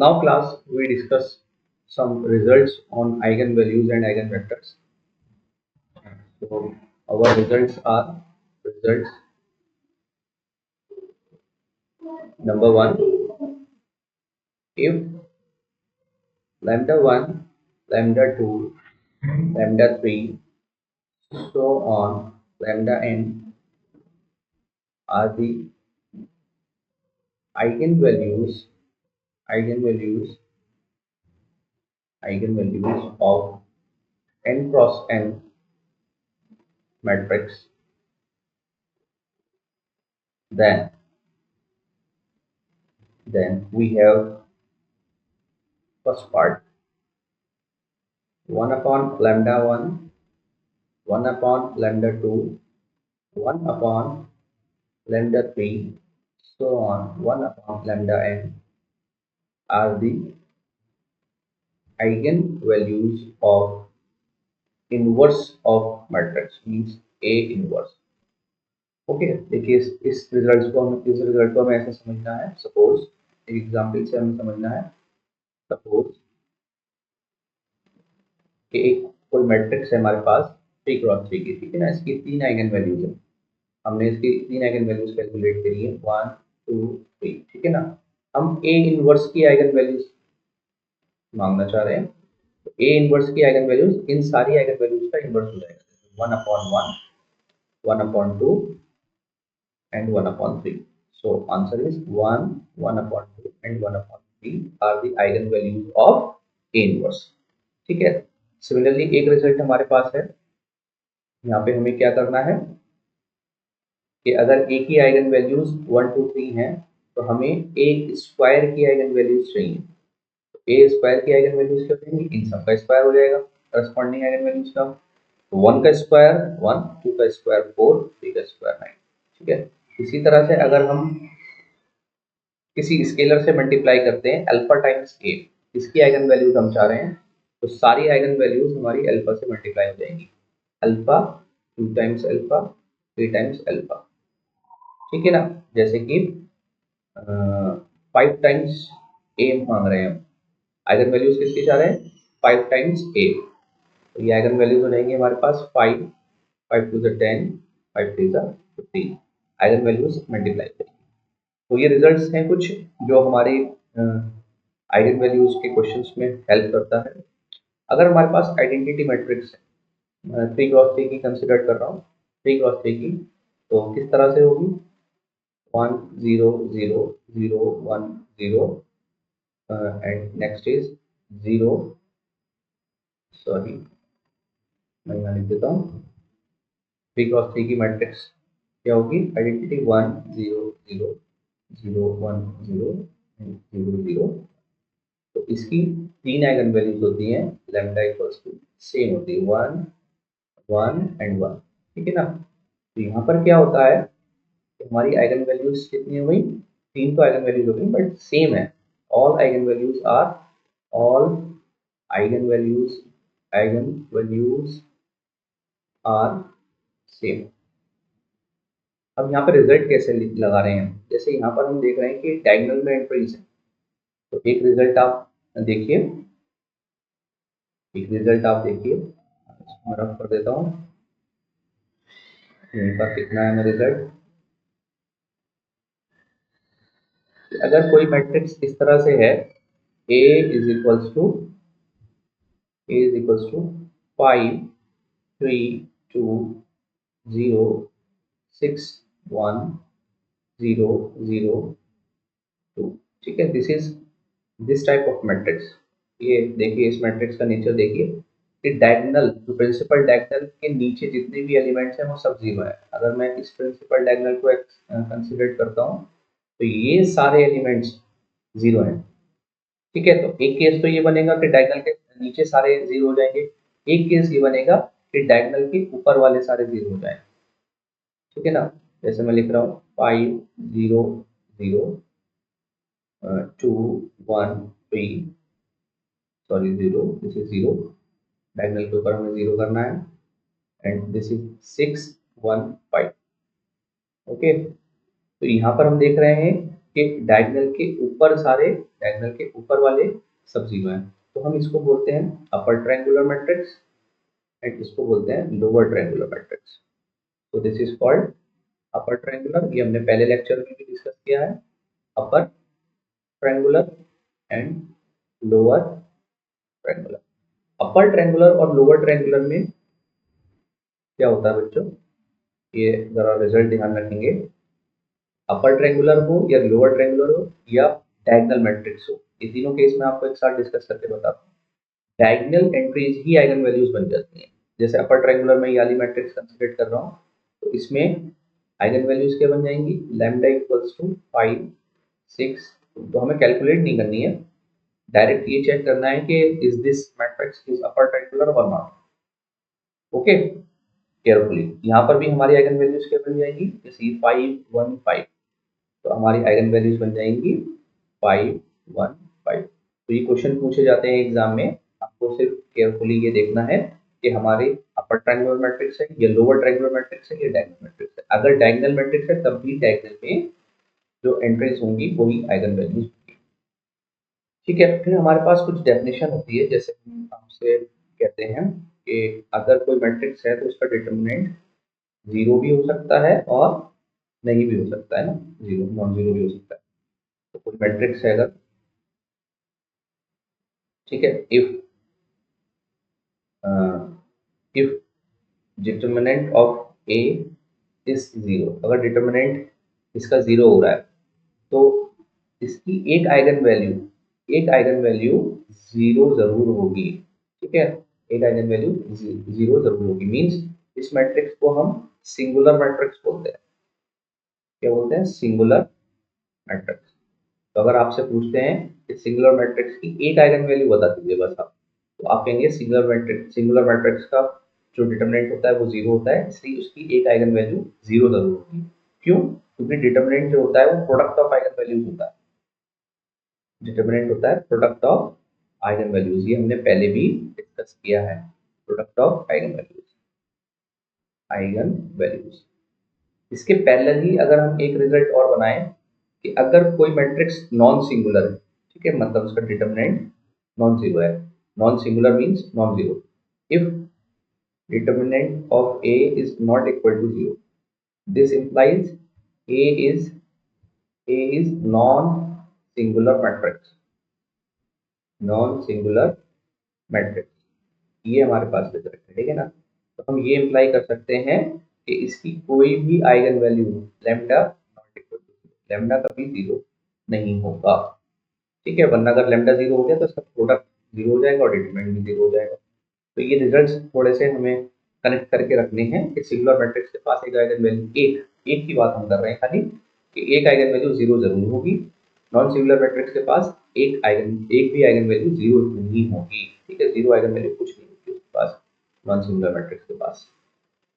Now class, we discuss some results on eigenvalues and eigenvectors. So our results are results number one. If lambda 1, lambda 2, lambda 3, so on, lambda n are the eigenvalues eigenvalues eigenvalues of n cross n matrix, then we have first part 1 upon lambda 1, 1 upon lambda 2, 1 upon lambda 3, so on, 1 upon lambda n are the eigenvalues of inverse of matrix, means A inverse. Okay, देखिए इस result को हमें ऐसे समझना है. Suppose एक example से हमें समझना है. सपोज कि एक कोई मैट्रिक्स है हमारे पास 3 क्रॉस 3 की, ठीक है ना. इसकी 3 आइगन वैल्यूज है. हमने इसकी 3 आइगन वैल्यूज कैलकुलेट करी है 1 2 3, ठीक है ना. हम ए इनवर्स की आइगन वैल्यूज मांगना चाह रहे हैं. तो ए इनवर्स की आइगन वैल्यूज इन सारी आइगन वैल्यूज का इनवर्स हो जाएगा. 1 upon 1, 1 upon 2 and 1 upon 3. So answer is 1, 1 upon 2 and 1 upon 3 are the eigenvalues of A inverse. ठीक है. सिमिलरली एक रिजल्ट हमारे पास है. यहाँ पे हमें क्या करना है कि अगर A की आइगन वैल्यूज 1 2 3 हैं तो हमें A स्क्वायर की आइगन वैल्यूज चाहिए. तो A स्क्वायर की आइगन वैल्यूज क्या होंगी, इन सब का स्क्वायर हो जाएगा करस्पॉन्डिंग आइगन वैल्यूज का. तो 1 का स्क्वायर 1, 2 का स्क्वायर 4, 3 का स्क्वायर 9. ठीक है. इसी तरह से अगर हम किसी स्केलर से मल्टीप्लाई करते हैं अल्फा टाइम्स ए, इसकी आइगन वैल्यूज हम चाह रहे हैं, तो सारी आइगन वैल्यूज हमारी अल्फा से मल्टीप्लाई हो जाएंगी. Alpha 2 times alpha 3 times alpha, ठीक है ना. जैसे कि 5 टाइम्स ए मांग रहे हैं हम. आइगन वैल्यूज किसकी चाह रहे हैं, 5 टाइम्स ए. तो ये आइगन वैल्यूज हो जाएंगे हमारे पास 5, 5 to the 10, 5 3 the 15. Eigen values multiply करेंगे. तो ये रिजल्ट्स हैं कुछ जो हमारे आइगन वैल्यूज के क्वेश्चंस में हेल्प करता है. अगर हमारे पास आइडेंटिटी मैट्रिक्स है, 3 क्रॉस 3 की कंसिडर कर रहा हूँ, 3 क्रॉस 3 की, तो किस तरह से होगी 1 0 0 0 1 0 एंड नेक्स्ट इज 0, सॉरी मैं यहाँ लिख देता हूँ. 3 क्रॉस 3 की मैट्रिक्स क्या होगी, आइडेंटिटी 1 0 0 0 1 0 0 0. तो इसकी 3 आइगन वैल्यूज होती हैं लैम्डा इक्वल्स टू सेम होती है 1 1 एंड 1, ठीक है ना. तो यहाँ पर क्या होता है कि हमारी आइगन वैल्यूज कितनी हो गई, 3 तो आइगन वैल्यूज हो गई बट सेम है. All eigen values are all eigen values are same. अब यहाँ पर रिजल्ट कैसे लगा रहे हैं, जैसे यहाँ पर हम देख रहे हैं कि डायगोनल में एंट्रीज है. तो एक रिजल्ट आप देखिए, मैं रफ कर देता हूँ. यहीं पर कितना है मेरा रिजल्ट. अगर कोई मैट्रिक्स इस तरह से है A इज इक्वल्स टू 5 3 2 0 6 1 0 0 2, ठीक है. This type of matrix. ये देखिए इस मैट्रिक्स का नेचर देखिए कि डायगोनल, जो प्रिंसिपल डायगोनल के नीचे जितने भी एलिमेंट्स हैं वो सब जीरो है. अगर मैं इस प्रिंसिपल डायगोनल को कंसीडर करता हूँ तो ये सारे एलिमेंट्स जीरो हैं, ठीक है. तो एक केस तो ये बनेगा कि डायगोनल के नीचे सारे जीरो हो जाएंगे. एक केस ये बनेगा कि डायगोनल के ऊपर वाले सारे जीरो हो जाएंगे, ठीक है ना. जैसे मैं लिख रहा हूँ 5 0 0 2 1 3, सॉरी 0, दिस इज 0, डायगोनल के ऊपर हमें 0 करना है, एंड दिस इज 6 1 5. ओके. तो यहाँ पर हम देख रहे हैं कि डायगोनल के ऊपर डायगोनल के ऊपर वाले सब जीरो हैं, तो हम इसको बोलते हैं अपर ट्रायंगुलर मैट्रिक्स एंड इसको बोलते हैं लोअर ट्रायंगुलर मैट्रिक्स। तो this is called upper triangular, ये हमने पहले लेक्चर में भी डिस्कस किया है, upper triangular and lower triangular. Upper triangular और लोअर ट्रायंगुलर में क्या होता है बच्चों, ये जरा रिजल्ट ध्यान रखेंगे। अपर ट्रायंगुलर हो या लोअर ट्रायंगुलर हो या डायगोनल मैट्रिक्स हो, ये तीनों केस में आपको एक साथ डिस्कस करके बताता हूँ। डायगोनल एंट्रीज ही आइगन वैल्यूज बन जाती हैं। जैसे अपर ट्रायंगुलर में ये वाली मैट्रिक्स कंसीडर कर रहा हूँ, तो इसमें आइगन वैल्यूज क्या बन जाएंगी, लैम्डा इक्वल्स टू 5 6। तो हमें कैलकुलेट नहीं करनी है, डायरेक्ट ये चेक करना है कि is this matrix is upper triangular और नॉट। ओके, केयरफुली यहाँ पर भी हमारी आइगन वैल्यूज क्या बन जाएंगी, जैसे 5 1 5, तो हमारी आइगन वैल्यूज बन जाएंगी 5 1 5। तो ये क्वेश्चन पूछे जाते हैं एग्जाम में, आपको सिर्फ केयरफुली ये देखना है कि हमारे अपर ट्रायंगुलर मैट्रिक्स है या लोअर ट्रायंगुलर मैट्रिक्स है या डायगोनल मैट्रिक्स है। अगर डायगोनल मैट्रिक्स है तब भी डायगोनल में जो एंट्रीज होंगी वही आइगन वैल्यूज होंगी। ठीक है, फिर हमारे पास कुछ डेफिनेशन होती है, जैसे हम आपसे कहते हैं कि अगर कोई मैट्रिक्स है तो उसका डिटर्मिनेंट जीरो भी हो सकता है और नहीं भी हो सकता है ना, जीरो नॉन जीरो भी हो सकता है। तो कोई मैट्रिक्स है अगर, ठीक है, if determinant of A is zero, अगर डिटर्मिनेंट इसका जीरो हो रहा है तो इसकी एक आइगन वैल्यू जीरो जरूर होगी। ठीक है, एक आइगन वैल्यू जीरो जरूर होगी, मींस इस मैट्रिक्स को हम सिंगुलर मैट्रिक्स बोलते हैं। क्या बोलते हैं, सिंगुलर मैट्रिक्स। तो अगर आपसे पूछते हैं कि सिंगुलर मैट्रिक्स की एक आइगन वैल्यू बता दीजिए बस आप, तो आप कहेंगे सिंगुलर मैट्रिक्स का जो डिटर्मिनेंट होता है वो जीरो होता है, इसलिए उसकी एक आइगन वैल्यू जीरो जरूर होगी। क्यों, क्योंकि डिटर्मिनेंट जो होता है वो प्रोडक्ट ऑफ आइगन वैल्यूज होता है। डिटर्मिनेंट होता है प्रोडक्ट ऑफ आइगन वैल्यूज, ये हमने पहले भी डिस्कस किया है, प्रोडक्ट ऑफ आइगन वैल्यूज। इसके पहले ही अगर हम एक रिजल्ट और बनाएं कि अगर कोई मैट्रिक्स नॉन सिंगुलर है, ठीक है, मतलब उसका डिटर्मिनेंट नॉन जीरो है, non singular means non zero, if determinant of A is not equal to zero, this implies a is a is non singular matrix, non singular matrix, ये हमारे पास result है। ठीक है ना, तो हम ये इम्प्लाई कर सकते हैं कि इसकी कोई भी eigen value lambda not equal to, lambda कभी जीरो नहीं होगा। ठीक है, वरना अगर लैम्डा जीरो हो गया तो इसका प्रोडक्ट जीरो हो जाएगा और डिटरमिनेंट भी जीरो हो जाएगा। तो ये रिजल्ट्स थोड़े से हमें कनेक्ट करके रखने हैं कि सिंगुलर मैट्रिक्स के पास एक आइगन वैल्यू एक एक की बात हम कर रहे हैं खाली, कि एक आइगन वैल्यू जीरो जरूर होगी। नॉन सिंगुलर मैट्रिक्स के पास एक भी आइगन वैल्यू जीरो नहीं होगी। ठीक है, जीरो आइगन वैल्यू कुछ नहीं होगी उसके पास, नॉन सिंगुलर मैट्रिक्स के पास।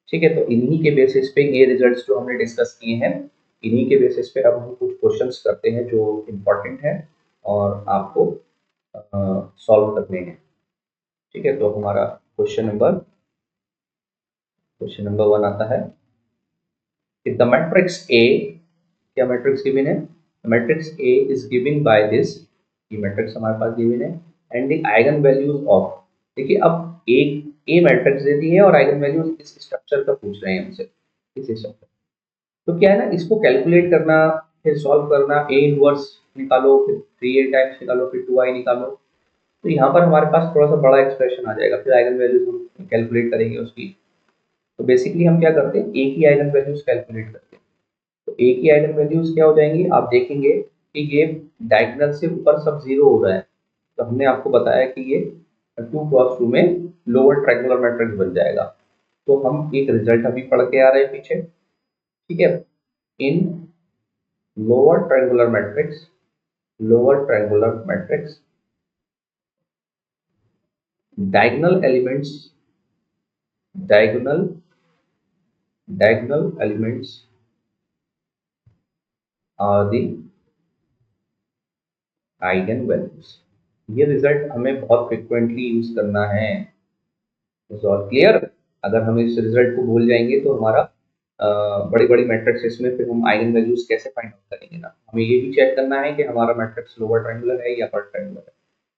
ठीक है, तो इन्हीं के बेसिस पे ये रिजल्ट्स जो हमने डिस्कस किए हैं, इन्हीं के बेसिस पे अब हम कुछ क्वेश्चंस करते हैं जो इम्पोर्टेंट है और आपको सॉल्व करने हैं। ठीक है, तो हमारा क्वेश्चन नंबर 1 आता है, if the matrix A, क्या मैट्रिक्स गिवन है, matrix A is given by this, ये मैट्रिक्स हमारे पास गिवन है, and the eigen values of, देखिए अब एक ए मैट्रिक्स दे दी है और आइगन वैल्यूज इस स्ट्रक्चर का पूछ रहे हैं हमसे, इस स्ट्रक्चर। तो क्या है ना, इसको कैलकुलेट करना, फिर सॉल्व करना, ए इनवर्स निकालो, फिर 3a टाइम्स निकालो, फिर 2i निकालो, तो यहाँ पर हमारे पास थोड़ा सा बड़ा एक्सप्रेशन आ जाएगा, फिर आइगन वैल्यूज हम कैलकुलेट करेंगे उसकी। तो बेसिकली हम क्या करते हैं, एक ही आइगन वैल्यूज कैलकुलेट करते हैं। तो एक ही आइगन वैल्यूज क्या हो जाएंगी, आप देखेंगे कि ये डायगोनल से ऊपर सब जीरो हो रहा है, तो हमने आपको बताया कि ये 2 × 2 में लोअर ट्रायंगुलर मैट्रिक्स बन जाएगा। तो हम एक रिजल्ट अभी पढ़ के आ रहे हैं पीछे। ठीक है, in lower triangular matrix diagonal elements are the eigen values. ये रिजल्ट हमें बहुत फ्रिक्वेंटली यूज करना है, इज ऑल क्लियर। अगर हम इस रिजल्ट को भूल जाएंगे तो हमारा बड़ी बड़ी मैट्रिक्स में फिर हम आइगन वैल्यूज कैसे फाइंड आउट करेंगे ना, हमें ये भी चेक करना है कि हमारा मैट्रिक्स लोअर ट्रायंगुलर है या अपर ट्रायंगुलर है।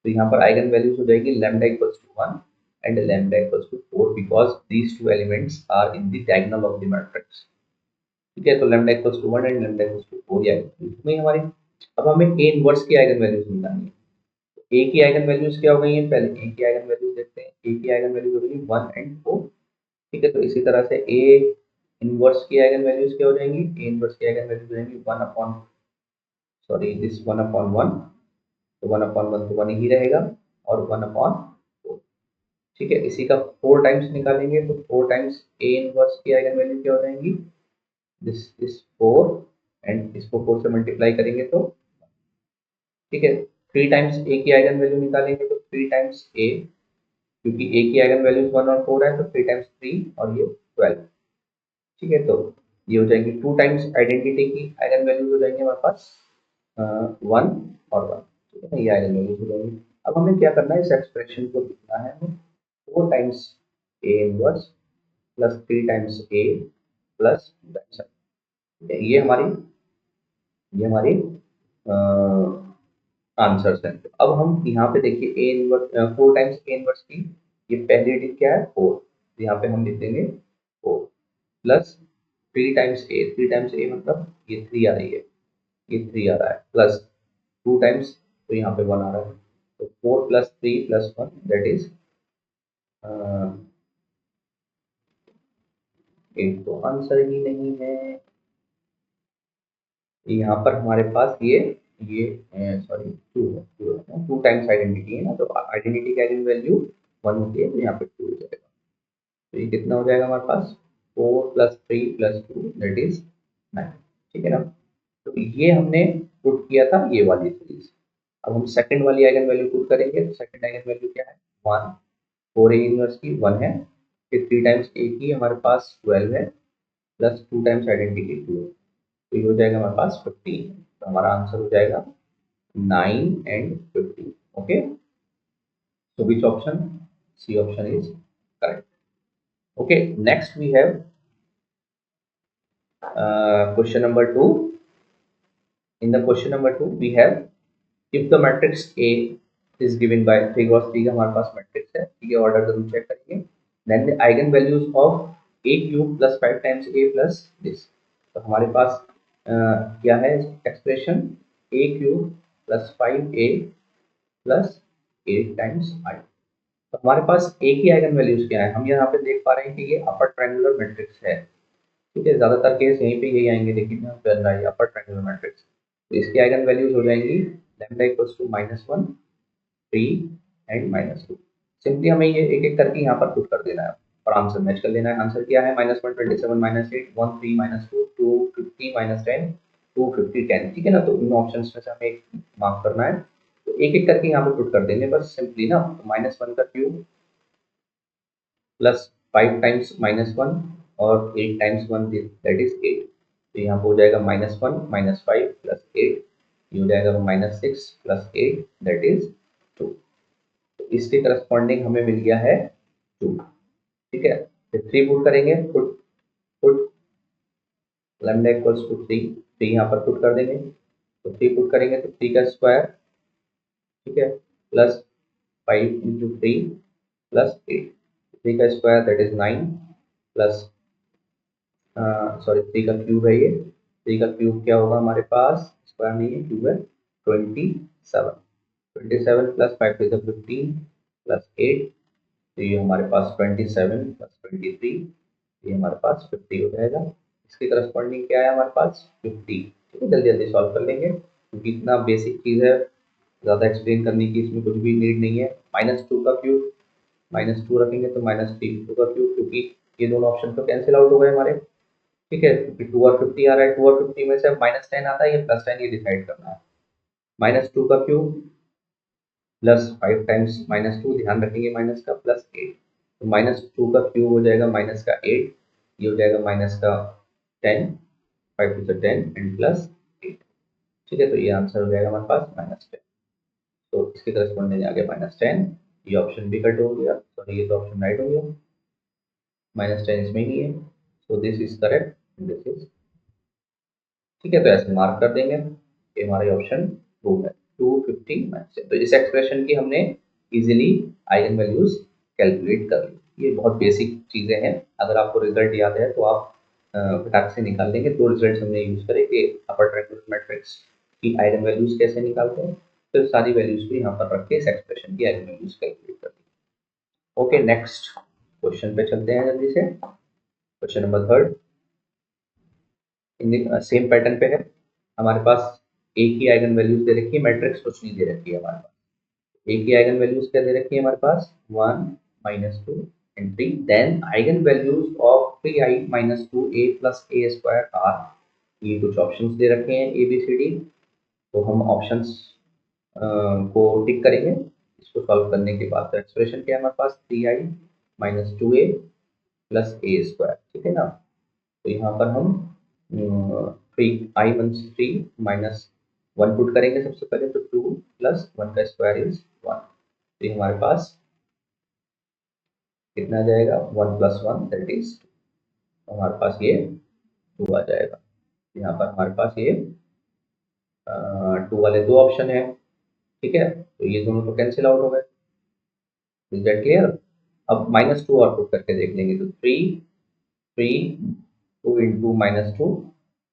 तो यहाँ पर आइगन वैल्यूज हो जाएगी lambda equals to 1 and lambda equals to 4 because these two elements are in the diagonal of the matrix. ठीक है, तो lambda equals to 1 and lambda equals to 4 ये आइगन हमारी। अब हमें ए इनवर्स की आइगन वैल्यूज निकालनी है। ए की आइगन वैल्यूज क्या हो गई है, पहले ए की आइगन वैल्यूज देखते हैं। ए की आइगन वैल्यूज हो गई 1 एंड 4। ठीक है, तो इसी तरह से ए इनवर्स की आइगन वैल्यूज क्या हो जाएंगी, ए इनवर्स की आइगन वैल्यूज हो जाएंगी 1 अपॉन, सॉरी दिस 1 अपॉन 1, तो 1 अपॉन 1 तो 1 ही रहेगा और 1 अपॉन 4। ठीक है, इसी का 4 टाइम्स निकालेंगे तो 4 टाइम्स ए इनवर्स की आइगन वैल्यू क्या हो जाएंगी, दिस इज 4 एंड इसको 4 से मल्टीप्लाई करेंगे तो, ठीक है, 3 टाइम्स ए की आइगन वैल्यू निकालेंगे तो 3 टाइम्स ए, क्योंकि ए की आइगन वैल्यूज 1 और 4 है तो 3 टाइम्स 3 और ये 12। ठीक है, तो ये हो जाएंगे 2 टाइम्स आइडेंटिटी की आइगन वैल्यूज हो जाएंगे हमारे पास 1 और 1। ठीक है, ये आइगन वैल्यूज हो जाएंगी। अब हमें क्या करना है, इस एक्सप्रेशन को लिखना है हमें 4 times A inverse plus 3 times A plus that's it. ये हमारी आंसर्स हैं। अब हम यहाँ पे देखिए A inverse 4 times A inverse की ये पहली डिजिट क्या है 4, यहाँ पे हम लिख देंगे 4 प्लस 3 टाइम्स ए, 3 टाइम्स ए मतलब ये 3 आ रही है, ये 3 आ रहा है प्लस 2 टाइम्स, तो यहाँ पे 1 आ रहा है, तो 4 प्लस 3 प्लस 1 दैट इज 8। तो आंसर ही नहीं है यहाँ पर हमारे पास ये सॉरी 2 है, 2 टाइम्स आइडेंटिटी है ना, तो आइडेंटिटी की आइगन वैल्यू 1 होती है तो यहाँ पे 2 हो जाएगा। तो ये कितना हो जाएगा हमारे पास 4 प्लस 3 प्लस 2 दैट इज 9। ठीक है ना, तो ये हमने पुट किया था ये वाली सीरीज। अब हम सेकंड वाली आइगन वैल्यू पुट करेंगे, तो सेकंड आइगन वैल्यू क्या है 1, 4 ए इनवर्स की 1 है, फिर 3 टाइम्स ए की हमारे पास 12 है प्लस 2 टाइम्स आइडेंटिटी 2 है, तो ये हो जाएगा हमारे पास 15। तो हमारा आंसर हो जाएगा 9 and 15। Okay, so which option, C option is correct. Okay, next we have question number 2. In the question number 2 we have, if the matrix A is given by 3 cross 3 का हमारे पास मैट्रिक्स है, ठीक है, order जरूर check करेंगे। Then the eigen values of a cube plus 5 times a plus this. तो हमारे पास क्या है expression, a cube plus 5a plus 8 times i। तो हमारे पास a की आइगन वैल्यूज क्या है, हम यहाँ पे देख पा रहे हैं कि ये अपर ट्रायंगुलर मैट्रिक्स है। ठीक है, ज्यादातर केस यहीं पे यही आएंगे, लेकिन यहाँ पे रहा है अपर ट्रायंगुलर मैट्रिक्स, तो इसकी आइगन वैल्यूज हो जाएंगी lambda equals to -1, 3 and -2। Simply हमें ये एक एक करके यहाँ पर पुट कर देना है और आंसर मैच कर लेना है। आंसर क्या है -1 27 -8 1 3 -2 2 50 -10 2 50 10। ठीक है ना, तो इन ऑप्शंस में से हमें एक मार्क करना है, तो एक एक करके यहाँ पे पुट कर देंगे बस सिंपली ना। तो -1 का क्यूब प्लस 5 टाइम्स -1 और 8 टाइम्स 1 दैट इज 8। तो यहाँ पे हो जाएगा -1 -5 प्लस 8, ये हो जाएगा -6 प्लस 8 दैट इज 2। तो इसके करस्पॉन्डिंग हमें मिल गया है 2। ठीक है, फिर 3 पुट करेंगे, put put lambda equals to 3, 3 यहाँ पर पुट कर देंगे, तो 3 पुट करेंगे तो 3 का स्क्वायर, ठीक है, प्लस 5 इंटू 3 प्लस 8, 3 का square that is 9 plus sorry 3 का क्यूब है ये, 3 का क्यूब क्या होगा हमारे पास, स्क्वायर नहीं है क्यूब है, 27, 27 प्लस 5 इज 15 प्लस 8, तो ये हमारे पास 27 प्लस 23, ये हमारे पास 50 हो जाएगा। इसके करस्पॉन्डिंग क्या है हमारे पास 50। ठीक है, जल्दी जल्दी सॉल्व कर लेंगे क्योंकि इतना बेसिक चीज़ है, ज़्यादा एक्सप्लेन करने की इसमें कुछ भी नीड नहीं है। -2 का क्यूब, -2 रखेंगे तो -3 2 का क्यूब, क्योंकि ये दोनों ऑप्शन तो कैंसिल आउट हो गए हमारे। ठीक है, क्योंकि 2 और 50 आ रहा है, 2 और 50 में से अब -10 आता है या +10 ये डिसाइड करना है। -2 का क्यूब प्लस 5 टाइम्स -2, ध्यान रखेंगे माइनस का, प्लस 8, तो -2 का क्यूब हो जाएगा माइनस का 8, ये हो जाएगा माइनस का 10, 5 टू 10 एंड प्लस 8। ठीक है, तो ये आंसर हो जाएगा हमारे पास -10। तो इसके करस्पॉन्डिंग आ गया -10, ये ऑप्शन भी कट हो गया, सॉरी ये तो ऑप्शन राइट हो गया, -10 इसमें ही है, so this is correct. This is, ठीक है। तो ऐसे मार्क कर देंगे, ये हमारा ऑप्शन 2 है, 250 तो इस एक्सप्रेशन की हमने इजीली आइगन वैल्यूज कैलकुलेट कर ली। ये बहुत बेसिक चीज़ें हैं, अगर आपको रिजल्ट याद है तो आप फटाक से निकाल लेंगे। दो रिजल्ट हमने यूज़ करे कि अपर ट्रायंगुलर मैट्रिक्स की आइगन वैल्यूज कैसे निकालते हैं, फिर सारी वैल्यूज को यहाँ पर रख के इस एक्सप्रेशन की आइगन वैल्यूज कैलकुलेट कर दी। ओके, नेक्स्ट क्वेश्चन पे चलते हैं जल्दी से। Question number third same pattern पे है। हमारे पास एक ही आइगन वैल्यूज दे रखी है, मैट्रिक्स कुछ नहीं दे रखी है हमारे पास। एक ही आइगन वैल्यूज क्या दे रखी है हमारे पास, 1 -2 and 3। Then eigen values of 3i - 2a + a square are. ये कुछ ऑप्शंस दे रखे हैं ए बी सी डी, तो हम ऑप्शंस को टिक करेंगे। इसको सॉल्व करने के बाद एक्सप्रेशन क्या है हमारे पास, 3i - 2a + a स्क्वायर, ठीक है ना। तो यहाँ पर हम 3 माइनस 1 पुट करेंगे सबसे पहले, तो 2 + 1 का स्क्वायर इज 1। तो ये हमारे पास कितना आ जाएगा, 1 + 1 दैट इज 2। हमारे पास ये 2 आ जाएगा। यहाँ पर हमारे पास ये 2 वाले दो ऑप्शन है, ठीक है। तो ये दोनों तो कैंसिल आउट हो गए, इज दैट क्लियर। अब -2 और पुट करके देख लेंगे, तो 3 3 2 × -2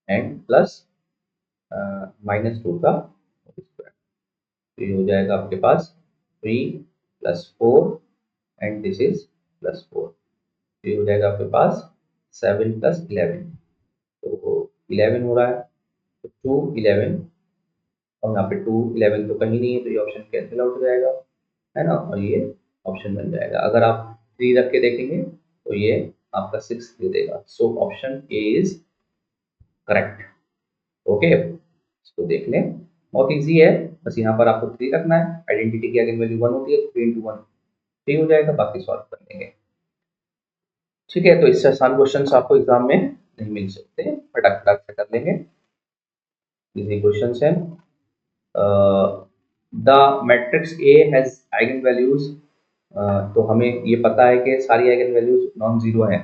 एंड प्लस -2 का स्क्वायर। तो ये हो जाएगा आपके पास 3 + 4 एंड दिस इज +4। तो ये हो जाएगा आपके पास 7 + 11। तो 11 हो रहा है, तो 2 11, और यहाँ पे 2 11 तो कहीं नहीं है, तो ये ऑप्शन कैंसिल आउट हो जाएगा, है ना। और ये ऑप्शन बन जाएगा। अगर आप 3 रख के देखेंगे तो ये आपका 6 दे देगा। So option A is correct. Okay, इसको देख लें, बहुत इजी है। बस यहाँ पर आपको 3 रखना है, आइडेंटिटी की आइगन वैल्यू 1 होती है, 3 × 1 3 हो जाएगा, बाकी सॉल्व कर लेंगे, ठीक है। तो इससे आसान क्वेश्चन आपको एग्जाम में नहीं मिल सकते, फटाक फटाक से कर लेंगे, इजी क्वेश्चन है। The matrix A has eigen values, तो हमें ये पता है कि सारी आइगन वैल्यूज नॉन जीरो हैं,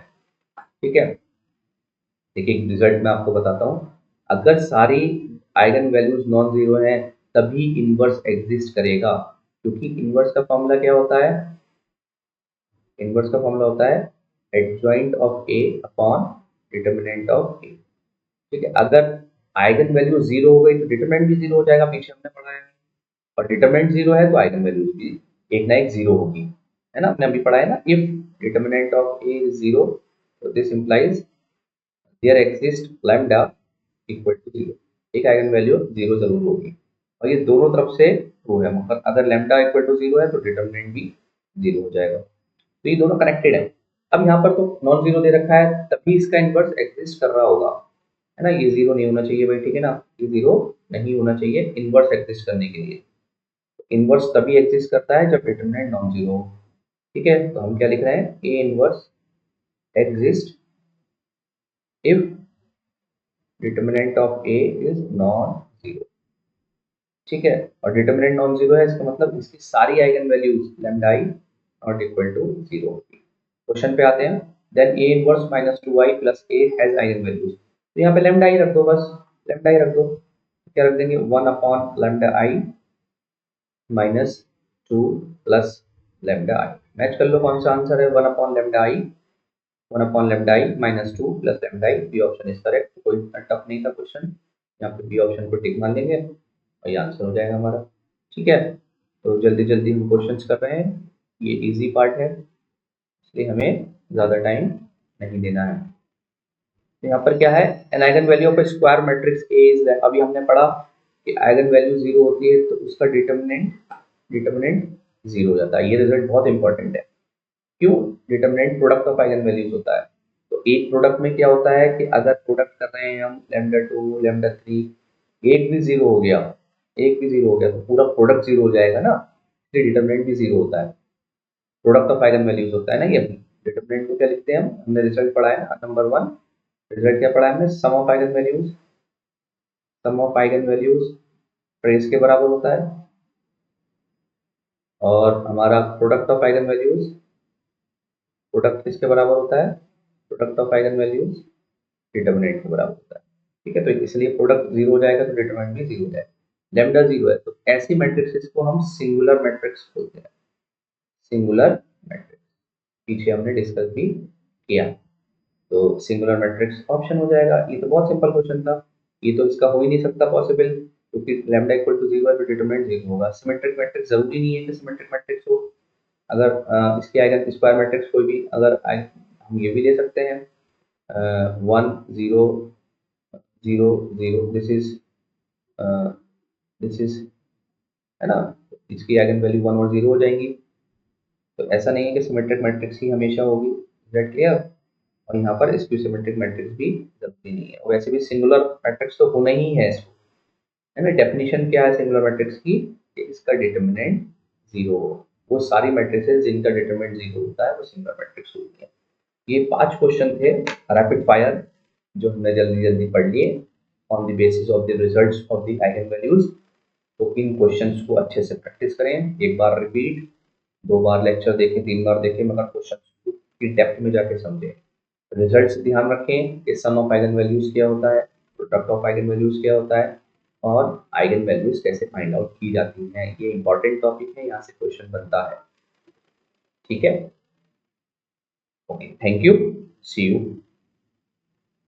ठीक है। देखिए रिजल्ट मैं आपको बताता हूँ, अगर सारी आइगन वैल्यूज नॉन जीरो हैं तभी इनवर्स एग्जिस्ट करेगा, क्योंकि इनवर्स का फॉर्मूला क्या होता है, इनवर्स का फॉर्मूला होता है adjoint of A upon determinant of A, ठीक है। अगर आइगन वैल्यू जीरो हो गई तो डिटरमिनेंट भी जीरो हो जाएगा, पीछे हमने पढ़ा है। और डिटरमिनेंट जीरो है तो आइगन वैल्यूज भी एक ना एक जीरो होगी, है ना, हमने अभी पढ़ा है ना। If determinant of A is zero, तो this implies there exist lambda equal to zero, एक आइगन वैल्यू जीरो जरूर होगी। और ये दोनों तरफ से ट्रू है, मतलब अगर लैम्डा इक्वल टू जीरो है तो डिटर्मिनेंट भी जीरो हो जाएगा। तो ये दोनों कनेक्टेड है। अब यहाँ पर तो नॉन जीरो दे रखा है, तभी इसका इनवर्स एग्जिस्ट कर रहा होगा, है ना। ये जीरो नहीं होना चाहिए भाई, ठीक है ना, ये जीरो नहीं होना चाहिए इनवर्स एग्जिस्ट करने के लिए। इनवर्स तभी एग्जिस्ट करता है जब डिटरमिनेंट नॉन जीरो हो, ठीक है। तो हम क्या लिख रहे हैं, A inverse exist if determinant of A is non zero, ठीक है। और डिटरमिनेंट नॉन जीरो है, इसका मतलब इसकी सारी eigen values lambda I not equal to zero होगी। क्वेश्चन पे आते हैं, then A inverse -2i + a has eigen values. तो यहाँ पे लैम्डा आई रख दो, बस लैम्डा आई रख दो, क्या रख देंगे, 1 upon lambda I -2 plus lambda I. मैच कर लो कौन सा आंसर है, 1 upon lambda I, 1 upon lambda I -2 plus lambda I. B option is correct, कोई टफ नहीं था क्वेश्चन, यहाँ पे बी ऑप्शन को टिक मान लेंगे और ये आंसर हो जाएगा हमारा, ठीक है। तो जल्दी जल्दी हम क्वेश्चंस कर रहे हैं, ये इजी पार्ट है, इसलिए हमें ज़्यादा टाइम नहीं देना है। तो यहाँ पर क्या है, an eigen value of square matrix A is, अभी हमने पढ़ा कि आइगन वैल्यू जीरो होती है तो उसका डिटर्मिनेंट जीरो हो जाता है। ये रिजल्ट बहुत इंपॉर्टेंट है, क्यों, determinant product of eigen values होता है। तो एक प्रोडक्ट में क्या होता है कि अगर प्रोडक्ट कर रहे हैं हम λ2 λ3, एक भी जीरो हो गया, एक भी जीरो हो गया तो पूरा प्रोडक्ट जीरो हो जाएगा ना, इसलिए डिटर्मिनेंट भी जीरो होता है, प्रोडक्ट ऑफ आइगन वैल्यूज होता है ना ये। डिटर्मिनेंट को क्या लिखते हैं हम, हमने रिजल्ट पढ़ा है ना, नंबर 1 रिजल्ट क्या पढ़ा है हमने, sum of eigenvalues, sum of eigenvalues trace के बराबर होता है। और हमारा product of eigenvalues, product किसके बराबर होता है, product of eigenvalues determinant के बराबर होता है। ठीक है, तो इसलिए प्रोडक्ट जीरो हो जाएगा तो डिटर्मिनेंट भी जीरो हो जाएगा। लैम्डा जीरो है तो ऐसी मैट्रिक्स को हम सिंगुलर मैट्रिक्स बोलते हैं, सिंगुलर मैट्रिक्स, पीछे हमने डिस्कस भी किया। तो सिंगुलर मैट्रिक्स ऑप्शन हो जाएगा। ये तो बहुत सिंपल क्वेश्चन था, ये तो इसका हो ही नहीं सकता पॉसिबल, क्योंकि लैम्डा इक्वल टू जीरो है तो डिटरमिनेंट जीरो होगा। सिमेट्रिक मैट्रिक्स जरूरी नहीं है कि सिमेट्रिक मैट्रिक्स हो, अगर इसके आएगा स्क्वायर मैट्रिक्स कोई भी, अगर हम ये भी ले सकते हैं 1 0 0 0, दिस इज है ना, इसकी आइगन वैल्यू 1 और 0 हो जाएंगी। तो ऐसा नहीं है कि सिमेट्रिक मैट्रिक्स ही हमेशा होगी, दैट क्लियर। और यहाँ पर स्क्यू सिमेट्रिक मैट्रिक्स भी जरूरी नहीं है, वैसे भी सिंगुलर मैट्रिक्स तो होना ही है इसको, है ना। डेफिनेशन क्या है सिंगुलर मैट्रिक्स की, कि इसका डिटर्मिनेंट जीरो हो। वो सारी मैट्रिक्सेस जिनका डिटर्मिनेंट जीरो होता है वो सिंगुलर मैट्रिक्स होती है। ये 5 क्वेश्चन थे रैपिड फायर, जो हमने जल्दी जल्दी पढ़ लिए on the basis of the results of the eigen values. तो इन क्वेश्चंस को अच्छे से प्रैक्टिस करें, एक बार रिपीट, 2 बार लेक्चर देखें, 3 बार देखें, मगर क्वेश्चन की डेप्थ में जाके समझें। रिजल्ट्स ध्यान रखें कि सम ऑफ आइगन वैल्यूज क्या होता है, प्रोडक्ट ऑफ आइगन वैल्यूज क्या होता है, और आइगन वैल्यूज कैसे फाइंड आउट की जाती हैं। ये इंपॉर्टेंट टॉपिक है, यहाँ से क्वेश्चन बनता है। ठीक है, okay, thank you, see you.